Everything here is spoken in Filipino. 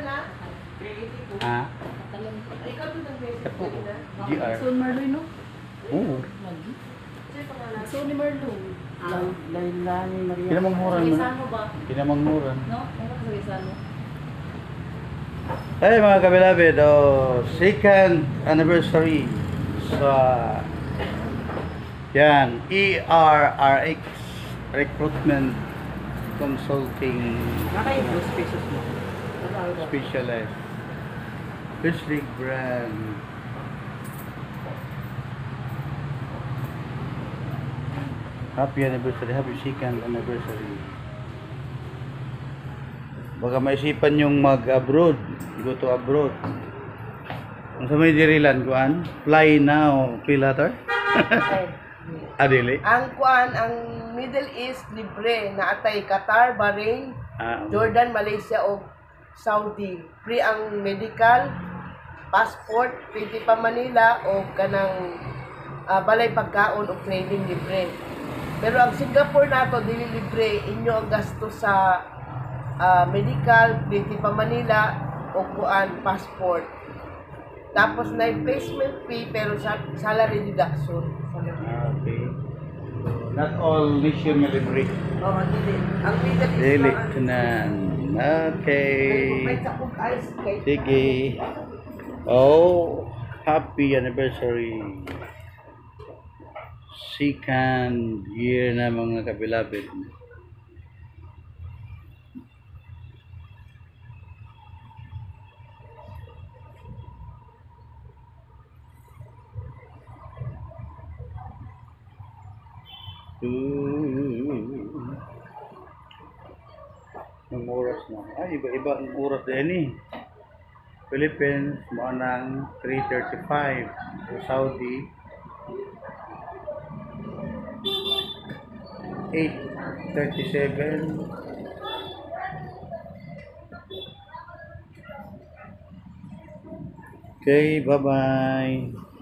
na? Ha? Ikaw doon nag-message ko na? GR. So, Marloy, no? Oo. Sa'yo pangalan? So, ni Marloy. Lain-lain Maria. Kinamangmuran mo. Isano ba? Kinamangmuran. No? Ano ka sa Isano? Hey mga kabilabid, second anniversary sa yan, ERRX Recruitment Consulting Nakay 2 pesos mo. Specialized Fish League brand. Happy anniversary, happy second anniversary. Baka maisipan yung mag-abroad, go to abroad. Kung sa may dirilan, kuan, fly now, pilator? Adili? Ang kuan, ang Middle East libre na atay Qatar, Bahrain, Jordan, Malaysia o Saudi. Free ang medical, passport, pwede pa Manila o kanang balay pagkaon o training libre. Pero ang Singapore nato dili libre, inyo ang gasto sa medical, pwede pa Manila o kuan passport. Tapos na placement fee pero salary deduction. Okay. Not all mission libre. Oh, dili. Ang Middle East Dili. lang ang- Tanan. Okay. May sapog ice kay Sige. Oh, happy anniversary. Second year na mga kabilabid. Ang oras na. Ay, iba-iba ang oras din eh. Philippines, mga nang 3:35. Sa Saudi, 8:37. Okay, bye-bye.